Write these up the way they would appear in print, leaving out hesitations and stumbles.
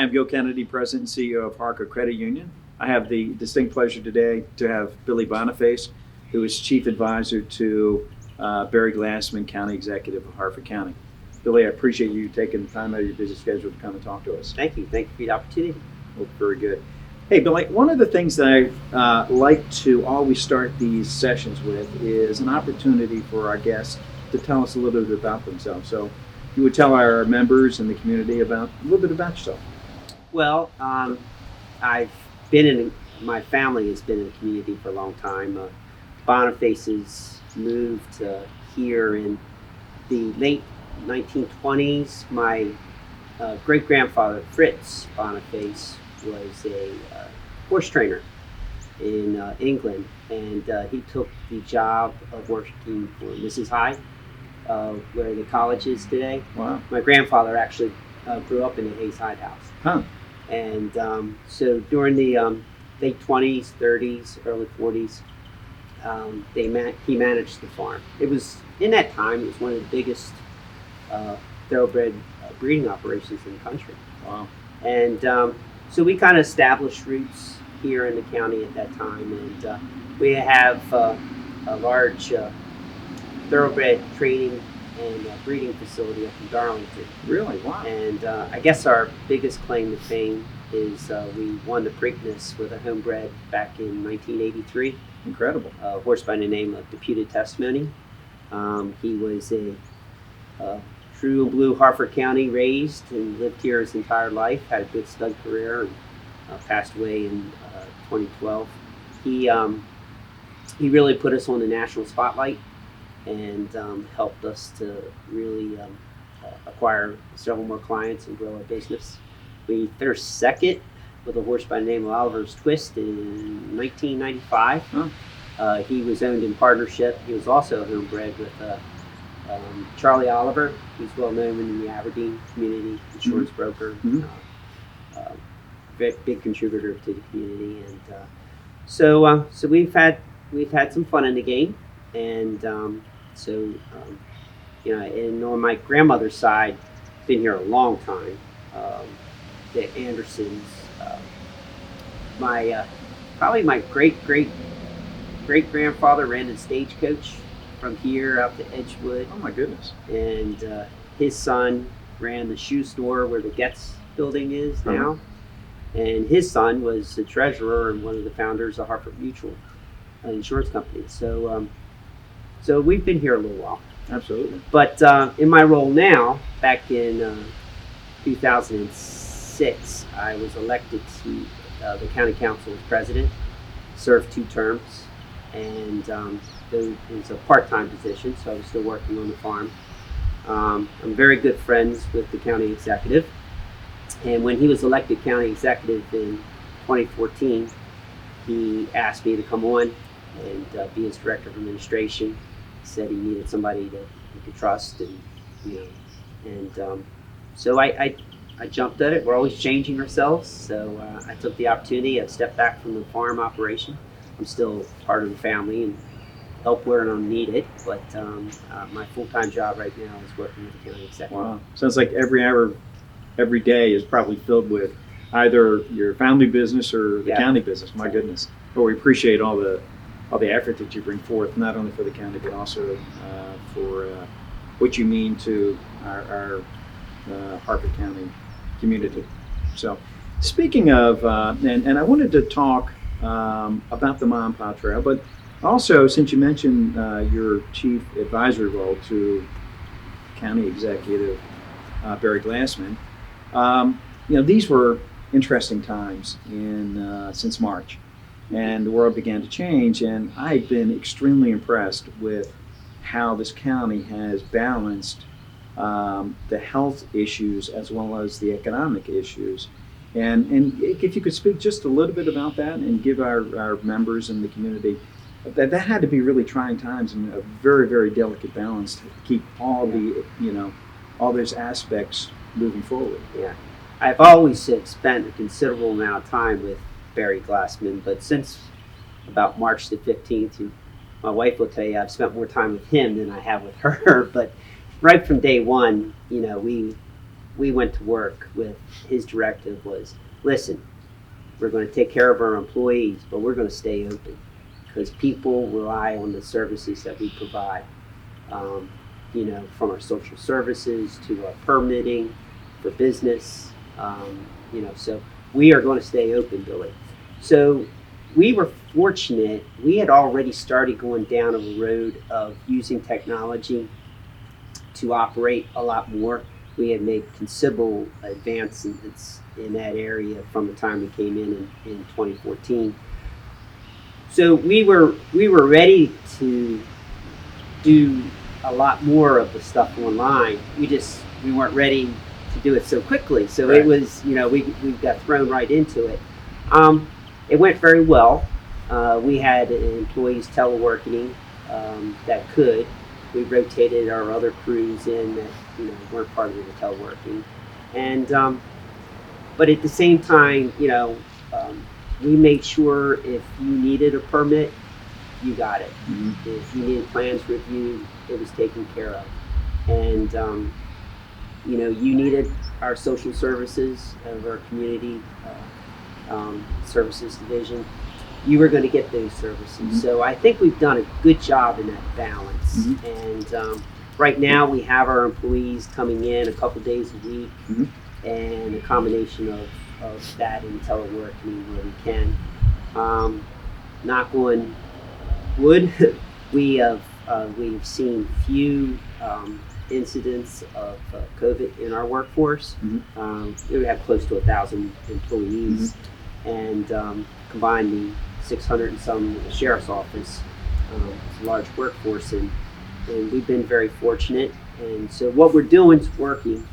Hi, I'm Gil Kennedy, President and CEO of Har-co Credit Union. I have the distinct pleasure today to have Billy Boniface, who is Chief Advisor to Barry Glassman, County Executive of Harford County. Billy, I appreciate you taking the time out of your busy schedule to come and talk to us. Thank you. Thank you for the opportunity. Well, very good. Hey, Billy, one of the things that I like to always start these sessions with is an opportunity for our guests to tell us a little bit about themselves. So you would tell our members and the community a little bit about yourself. Well, I've been my family has been in the community for a long time. Bonifaces moved here in the late 1920s. My great-grandfather, Fritz Boniface, was a horse trainer in England, and he took the job of working for Mrs. Hyde, where the college is today. Wow. My grandfather actually grew up in the Hayes Hyde house. Huh. And so during the late 20s, 30s, early 40s, he managed the farm. It was, in that time, it was one of the biggest thoroughbred breeding operations in the country. Wow. And so we kind of established roots here in the county at that time, and we have a large thoroughbred training and breeding facility up in Darlington. Really? Wow. And I guess our biggest claim to fame is we won the Preakness with a homebred back in 1983. Incredible. A horse by the name of Deputed Testimony. He was a true and blue Harford County raised and lived here his entire life, had a good stud career, and passed away in 2012. He really put us on the national spotlight and helped us to really acquire several more clients and grow our business. We finished second with a horse by the name of Oliver's Twist in 1995. Huh. He was owned in partnership. He was also homebred with Charlie Oliver, who's well known in the Aberdeen community, insurance broker, big contributor to the community, and so we've had some fun in the game, and and on my grandmother's side, been here a long time. The Andersons, probably my great grandfather ran the stagecoach from here out to Edgewood. Oh my goodness. And his son ran the shoe store where the Getz building is now. And his son was the treasurer and one of the founders of Harford Mutual, an insurance company. So we've been here a little while. Absolutely. But in my role now, back in 2006, I was elected to the county council as president, served 2 terms, and it was a part-time position, so I was still working on the farm. I'm very good friends with the county executive, and when he was elected county executive in 2014, he asked me to come on and be his director of administration. He said he needed somebody that he could trust, and so I jumped at it. We're always changing ourselves, so I took the opportunity. I stepped back from the farm operation. I'm still part of the family and help where I'm needed, but my full-time job right now is working with the county executive. Wow. Sounds like every hour, every day is probably filled with either your family business or the county business. My goodness. But we appreciate all the effort that you bring forth, not only for the county, but also for what you mean to our Harford County community. So, speaking of, and I wanted to talk about the Mom Plow Trail, but also, since you mentioned your chief advisory role to County Executive Barry Glassman, these were interesting times since March, and the world began to change, and I've been extremely impressed with how this county has balanced the health issues as well as the economic issues. And if you could speak just a little bit about that and give our members in the community, that had to be really trying times and a very, very delicate balance to keep all all those aspects moving forward. Yeah, I've always spent a considerable amount of time with Barry Glassman, but since about March the 15th, my wife will tell you I've spent more time with him than I have with her. But right from day one, we we went to work with his directive was, listen, we're going to take care of our employees, but we're going to stay open because people rely on the services that we provide. From our social services to our permitting for business, so we are going to stay open, Billy. So we were fortunate. We had already started going down a road of using technology to operate a lot more. We had made considerable advancements in that area from the time we came in 2014. So we were ready to do a lot more of the stuff online. We weren't ready to do it so quickly. So right. It was, we got thrown right into it. It went very well. We had employees teleworking that could. We rotated our other crews in that weren't part of the teleworking, and but at the same time, we made sure if you needed a permit, you got it. Mm-hmm. If you needed plans reviewed, it was taken care of. And, you needed our social services of our community services division. You were going to get those services. Mm-hmm. So I think we've done a good job in that balance. Mm-hmm. And right now we have our employees coming in a couple days a week, mm-hmm. and a combination of that and teleworking where we can. Knock on wood, we've seen few incidents of COVID in our workforce. Mm-hmm. We have close to 1,000 employees, mm-hmm. and combined the 600 and some in the sheriff's office. It's a large workforce, and we've been very fortunate. And so what we're doing is working.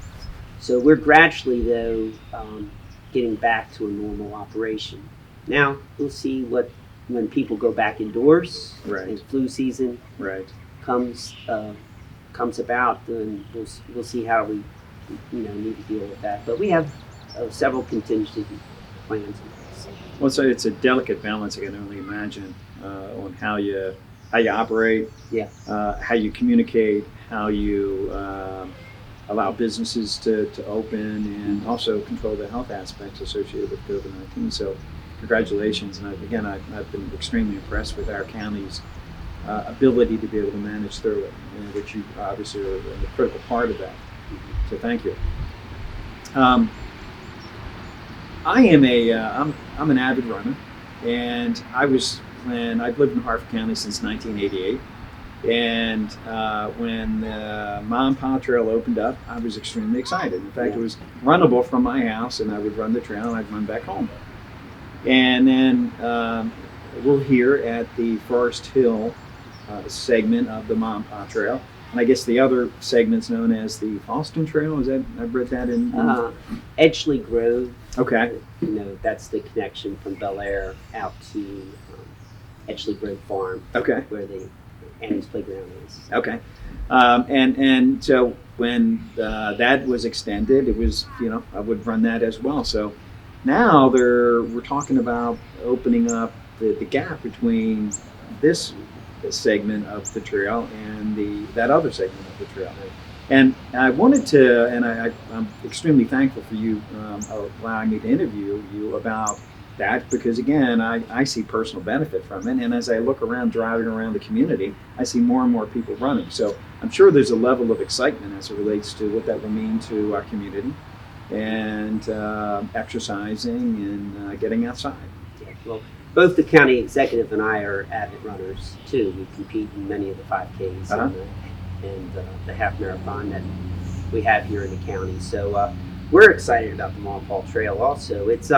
So we're gradually, though, getting back to a normal operation. Now we'll see when people go back indoors, right. and flu season, right. comes about, then we'll see how we need to deal with that. But we have several contingency plans in place. Well, so it's a delicate balance. I can only imagine on how you operate, yeah, how you communicate, how you allow businesses to open, and also control the health aspects associated with COVID-19. So congratulations. And I've been extremely impressed with our county's ability to be able to manage through it, which you obviously are a critical part of that. So thank you. I'm an avid runner, and I've lived in Harford County since 1988. And when the Mom and Pa Trail opened up, I was extremely excited. In fact, it was runnable from my house, and I would run the trail and I'd run back home. And then we're here at the Forest Hill segment of the Mom and Pa Trail. And I guess the other segment's known as the Fallston Trail. Is that, I've read that in Edgeley Grove. Okay. That's the connection from Bel Air out to Edgeley Grove Farm. Okay. Where the Annie's Playground is. Okay. And so when that was extended, it was, I would run that as well. So now we're talking about opening up the gap between this segment of the trail and that other segment of the trail. And I wanted to, and I'm extremely thankful for you allowing me to interview you about that, because again, I see personal benefit from it. And as I look around, driving around the community, I see more and more people running. So I'm sure there's a level of excitement as it relates to what that will mean to our community and exercising and getting outside. Yeah, well, both the county executive and I are avid runners too. We compete in many of the 5Ks and the half marathon that we have here in the county. So we're excited about the Mont Paul Trail also. It's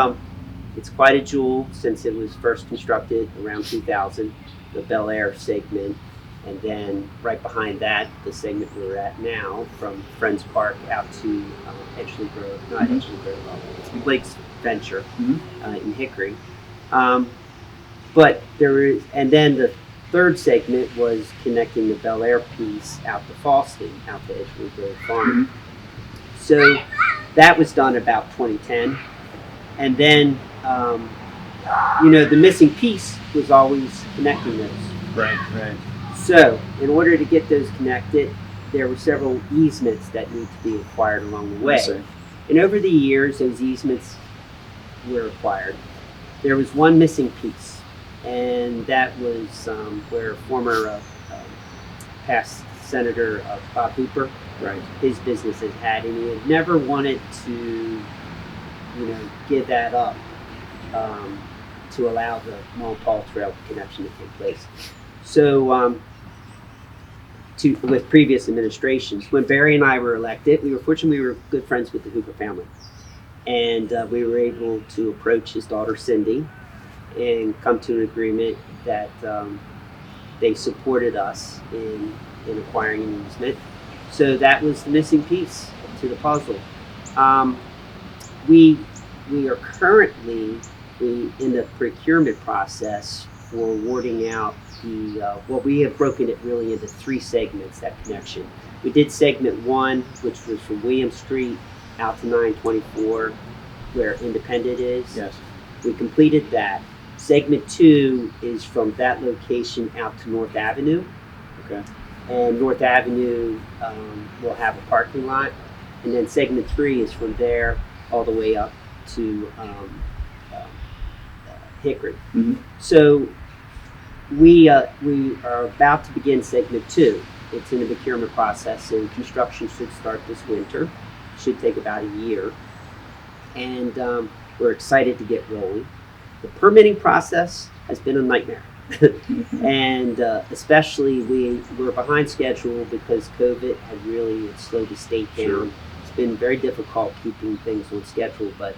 quite a jewel since it was first constructed around 2000, the Bel Air segment, and then right behind that, the segment we're at now from Friends Park out to Edgeley Grove, not mm-hmm. Edgeley Grove, Blake's Venture in Hickory. But there is, and then the third segment was connecting the Bel Air piece out to Fallston, out to Edgeley Grove Farm. Mm-hmm. So that was done about 2010. And then, the missing piece was always connecting those. Right. So in order to get those connected, there were several easements that need to be acquired along the I way. see. And over the years, those easements were acquired. There was one missing piece, and that was where former past Senator Bob Hooper, Right. his business had, and he had never wanted to, give that up to allow the Paul Trail connection to take place. So, with previous administrations, when Barry and I were elected, we were fortunate. We were good friends with the Hooper family, and we were able to approach his daughter Cindy and come to an agreement that they supported us in acquiring an easement. So that was the missing piece to the puzzle. We are currently in the procurement process for awarding out we have broken it really into 3 segments, that connection. We did segment 1, which was from William Street out to 924, where Independent is. Yes. We completed that. Segment 2 is from that location out to North Avenue. Okay. And North Avenue will have a parking lot. And then segment 3 is from there all the way up to Hickory. Mm-hmm. So we are about to begin segment 2. It's in the procurement process, and construction should start this winter. Should take about a year. And we're excited to get rolling. The permitting process has been a nightmare. And especially we're behind schedule because COVID had really slowed the state down. Sure. It's been very difficult keeping things on schedule, but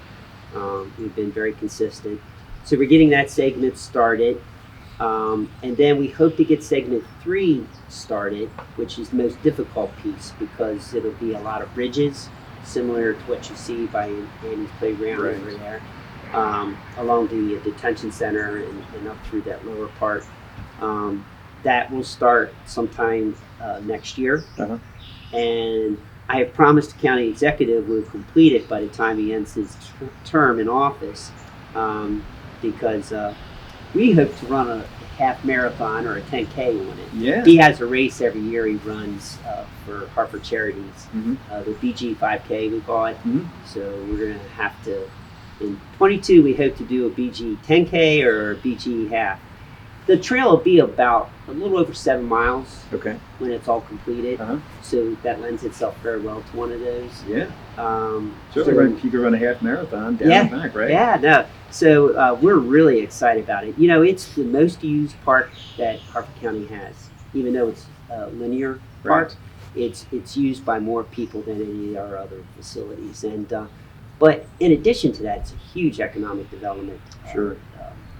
we've been very consistent. So we're getting that segment started. And then we hope to get segment 3 started, which is the most difficult piece because it'll be a lot of bridges, similar to what you see by Andy's Playground Right. over there, along the detention center and up through that lower part. That will start sometime next year. Uh-huh. And I have promised the county executive we'll complete it by the time he ends his term in office, because we hope to run a half marathon or a 10K on it. Yeah. He has a race every year he runs for Harford Charities, Mm-hmm. the BG 5K we call it. Mm-hmm. So we're going to have to, in 22 we hope to do a BG 10K or a BG half. The trail will be about a little over 7 miles Okay. when it's all completed. Uh-huh. So that lends itself very well to one of those. Yeah. So- Certainly, you could run a half marathon down and back, right? Yeah, no. So we're really excited about it. It's the most used park that Harford County has, even though it's a linear park. Right. It's used by more people than any of our other facilities. And but in addition to that, it's a huge economic development Sure.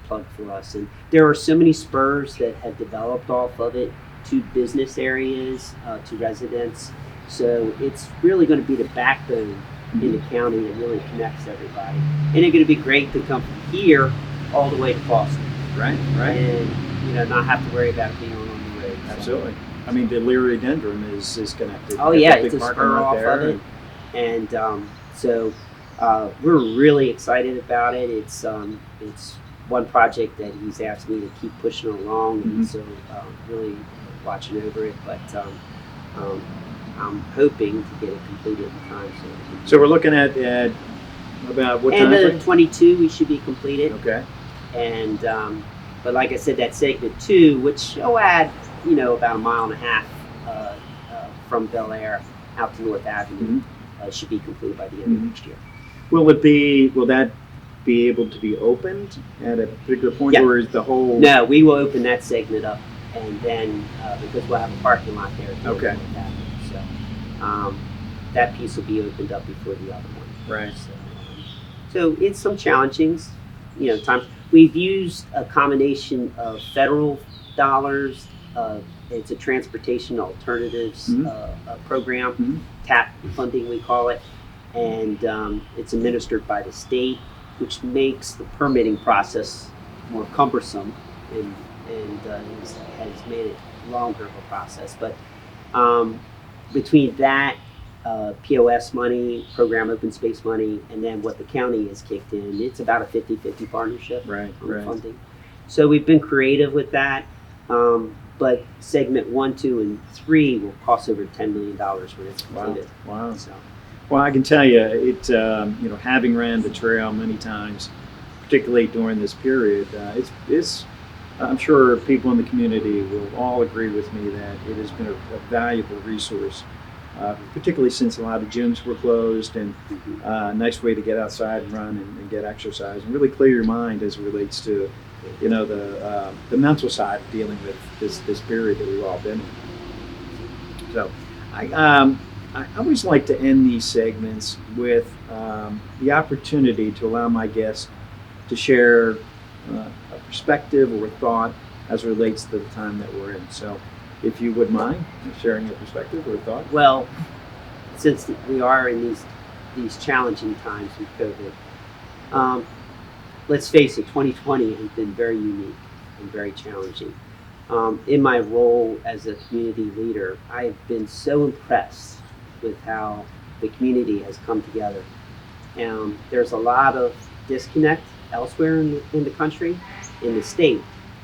plug for us. And there are so many spurs that have developed off of it to business areas, to residents. So it's really going to be the backbone in the county that really connects everybody. And it's going to be great to come from here all the way to Boston. Right. Right. And not have to worry about it being on the road. So- Absolutely. I mean, the Leary Dendron is connected. Oh Got yeah, that it's a big parking spur lot off there, of it. And so we're really excited about it. It's one project that he's asked me to keep pushing along, and Mhm. so really watching over it. But I'm hoping to get it completed in time. So we're looking at about what end time? of 22 we should be completed. Okay. And but like I said, that segment 2, which will add about a mile and a half from Bel Air out to North Avenue, should be completed by the end of Mhm. next year. Will that be able to be opened at a particular point, Yeah. or is the whole? No, we will open that segment up, and then because we'll have a parking lot there. to Okay. open that. So that piece will be opened up before the other one. Right. So it's some challenging, times. We've used a combination of federal dollars. It's a transportation alternatives program, Mhm. TAP funding we call it, and it's administered by the state, which makes the permitting process more cumbersome and has made it longer of a process. But between that POS money, program open space money, and then what the county has kicked in, it's about a 50-50 partnership Right. on the Right. funding. So we've been creative with that. but segment 1, 2, and 3 will cost over $10 million when it's completed. Wow. So, Well, I can tell you, having ran the trail many times, particularly during this period, it's I'm sure people in the community will all agree with me that it has been a valuable resource, particularly since a lot of gyms were closed, and a nice way to get outside and run and get exercise and really clear your mind as it relates to, the mental side of dealing with this period that we've all been in. So, I always like to end these segments with the opportunity to allow my guests to share a perspective or a thought as it relates to the time that we're in. So, if you would mind sharing a perspective or a thought. well, since we are in these challenging times with COVID, let's face it, 2020 has been very unique and very challenging. In my role as a community leader, I have been so impressed with how the community has come together. There's a lot of disconnect elsewhere in the country, in the state,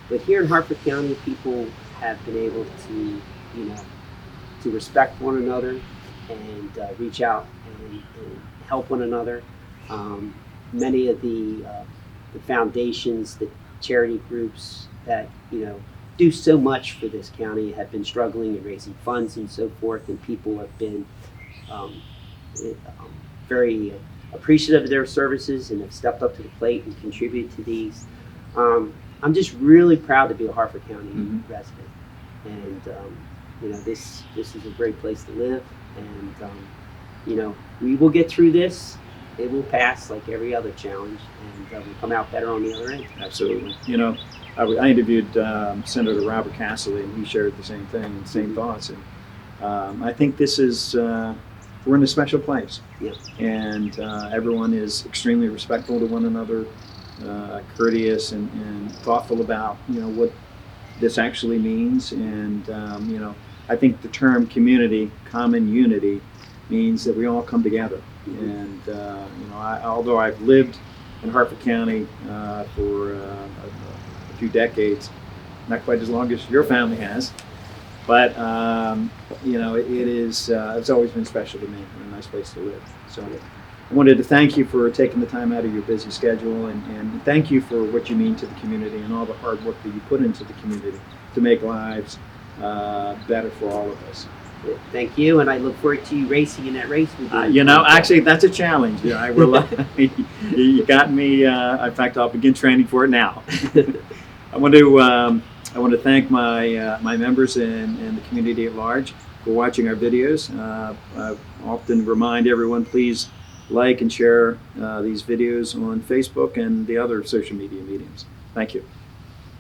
but here in Harford County, people have been able to, to respect one another and reach out and help one another. Many of the foundations, the charity groups that do so much for this county have been struggling and raising funds and so forth, and people have been very appreciative of their services and have stepped up to the plate and contributed to these. I'm just really proud to be a Harford County resident, and this is a great place to live, and we will get through this. It will pass like every other challenge, and we'll come out better on the other end. Absolutely. I interviewed Senator Robert Casserly, and he shared the same thing and same thoughts. And I think this is we're in a special place, and everyone is extremely respectful to one another, courteous and thoughtful about what this actually means. And I think the term community, common unity, means that we all come together. And although I've lived in Harford County for a few decades, not quite as long as your family has, but it's always been special to me and a nice place to live. So I wanted to thank you for taking the time out of your busy schedule, and thank you for what you mean to the community and all the hard work that you put into the community to make lives better for all of us. Thank you, and I look forward to you racing in that race with you. Actually, that's a challenge. I will. You got me. In fact, I'll begin training for it now. I want to thank my members and the community at large for watching our videos. I often remind everyone, please like and share these videos on Facebook and the other social media mediums. Thank you.